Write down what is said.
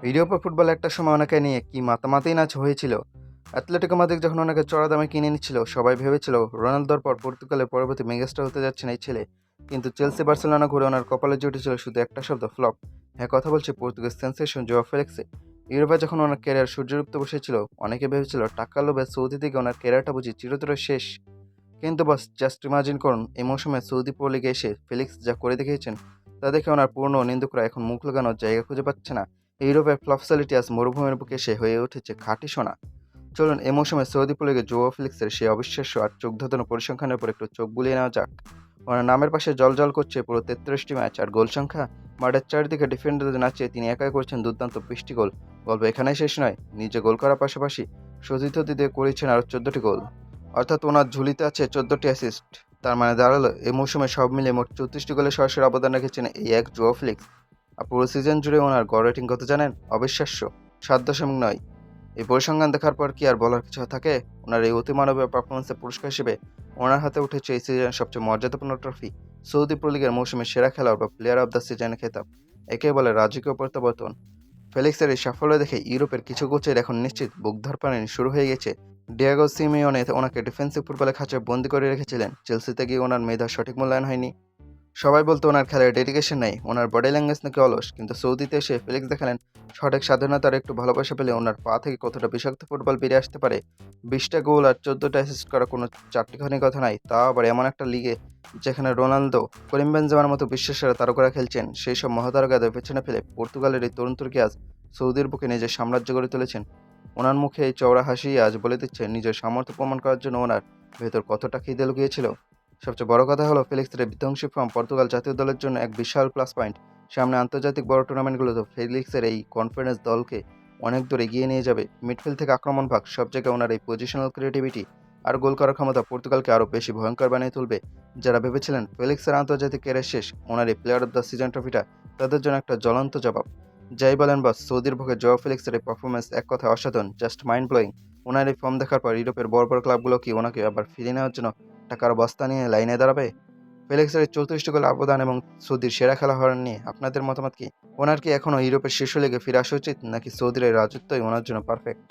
ইউরোপীয় ফুটবলে একটা সময় ওনাকে নিয়ে কি মাতামাতিই না হয়েছিল। অ্যাটলেটিকো মাদ্রিদ যখন ওনাকে চড়া দামে কিনে নিচ্ছিল, সবাই ভেবেছিল রোনালদোর পর পর্তুগালের পরবর্তী মেগাস্টার হতে যাচ্ছেন এই ছেলে। কিন্তু চেলসি বার্সেলোনা ঘুরে ওনার কপালে জুটেছিল শুধু একটা শব্দ, ফ্লপ। হ্যাঁ, কথা বলছে পর্তুগিজ সেন্সেশন জোয়া ফেলিক্সে। ইউরোপে যখন ওনার ক্যারিয়ার সূর্যরুক্ত বসেছিল, অনেকে ভেবেছিল টাকা লোভে সৌদি থেকে ওনার ক্যারিয়ারটা বুঝি চিরতরে শেষ। কিন্তু বস, জাস্ট ইমাজিন করুন, এই মৌসুমে সৌদি প্রো লিগে এসে ফেলিক্স যা করে দেখিয়েছেন, তা দেখে ওনার পূর্ণ নিন্দুকরা এখন মুখ লাগানোর জায়গা খুঁজে পাচ্ছে না। ইউরোপের ফ্লপসালিটি আজ মরুভূমির বুকে এসে হয়ে উঠেছে খাঁটি সোনা। চলুন এই মৌসুমে সৌদি প্রো লিগে জোয়া ফেলিক্সের সেই অবিশ্বাস্য আর চোখ ধাঁধানো পরিসংখ্যানের উপর একটু চোখ বুলিয়ে নেওয়া যাক। ওনার নামের পাশে জলজল করছে পুরো 33টি ম্যাচ আর গোল সংখ্যা। মাঠের চারিদিকে ডিফেন্ডারদের নাচিয়ে তিনি একাই করছেন দুর্দান্ত 20টি গোল। গল্প এখানেই শেষ নয়, নিজে গোল করার পাশাপাশি সতীর্থদের দিয়ে করেছেন আরও 14টি গোল। অর্থাৎ ওনার ঝুলিতে আছে 14টি অ্যাসিস্ট। তার মানে দাঁড়ালো এই মৌসুমে সব মিলিয়ে মোট 34টি গোলে সরাসরি অবদান রেখেছেন এই এক জোয়া ফেলিক্স। আর পুরো সিজন জুড়ে ওনার গড় রেটিং কত জানেন? অবিশ্বাস্য, 7.9। এই পরিসংখ্যান দেখার পর কি আর বলার কিছু থাকে? ওনার এই অতিমানবীয় পারফরমেন্সের পুরস্কার হিসেবে ওনার হাতে উঠেছে এই সিজনের সবচেয়ে মর্যাদাপূর্ণ ট্রফি, সৌদি প্রো লিগের মৌসুমে সেরা খেলোয়াড় বা প্লেয়ার অব দ্য সিজনের খেতাব। একে বলে রাজকীয় প্রত্যাবর্তন। ফেলিক্সের এই সাফল্য দেখে ইউরোপের কিছু কোচের এখন নিশ্চিত বুক ধরপানি শুরু হয়ে গেছে। ডিয়েগো সিমিওনে ওনাকে ডিফেন্সিভ ফুটবলে খাঁচায় বন্দি করে রেখেছিলেন, চেলসিতে গিয়ে ওনার মেধার সঠিক মূল্যায়ন হয়নি। সবাই বলতো ওনার খেলার ডেডিকেশন নেই, ওনার বডি ল্যাঙ্গুয়েজ নাকি অলস। কিন্তু সৌদিতে এসে ফেলিক্স দেখালেন সঠিক স্বাধীনতার একটু ভালোবাসা পেলে ওনার পা থেকে কতটা বিষাক্ত ফুটবল বেরিয়ে আসতে পারে। 20টা গোল আর 14টা অ্যাসিস্ট করা কোনো চারটিখানি কথা নাই, তা আবার এমন একটা লিগে যেখানে রোনালদো, করিম বেনজেমার মতো বিশ্বসেরা তারকারা খেলছেন। সেই সব মহাতারকাদের পেছনে ফেলে পর্তুগালের এই তরুণ তুর্কি আজ সৌদির বুকে নিজের সাম্রাজ্য গড়ে তুলেছেন। ওনার মুখে এই চওড়া হাসি আজ বলে দিচ্ছে নিজের সামর্থ্য প্রমাণ করার জন্য ওনার ভেতর কতটা খিদে লুকিয়েছিল। সবচেয়ে বড় কথা হলো ফেলিক্সের বিধ্বংসী ফর্ম পর্তুগাল জাতীয় দলের জন্য এক বিশাল প্লাস পয়েন্ট। সামনে আন্তর্জাতিক বড় টুর্নামেন্টগুলোতে ফেলিক্সের এই কনফিডেন্স দলকে অনেক দূর এগিয়ে নিয়ে যাবে। মিডফিল্ড থেকে আক্রমণ ভাগ সব জায়গায় ওনার এই পজিশনাল ক্রিয়েটিভিটি আর গোল করার ক্ষমতা পর্তুগালকে আরও বেশি ভয়ঙ্কর বানিয়ে তুলবে। যারা ভেবেছিলেন ফেলিক্সের আন্তর্জাতিক ক্যারিয়ার শেষ, ওনার এই প্লেয়ার অব দ্য সিজন ট্রফিটা তাদের জন্য একটা জ্বলন্ত জবাব। যাই বলেন বস, সৌদির বুকে জোয়া ফেলিক্সের এই পারফরমেন্স এক কথায় অসাধারণ, জাস্ট মাইন্ড ব্লোয়িং। ওনার এই ফর্ম দেখার পর ইউরোপের বড় বড় ক্লাবগুলো কি ওনাকে আবার ফিরিয়ে নেওয়ার জন্য টাকার বস্তা নিয়ে লাইনে দাঁড়াবে? ফেলিক্সের এই 34টি গোল অবদান এবং সৌদির সেরা খেলা হওয়ার নিয়ে আপনাদের মতামত কি? ওনার কি এখনও ইউরোপের শীর্ষ লিগে ফিরে আসা উচিত, নাকি সৌদির এই রাজত্বই ওনার জন্য পারফেক্ট?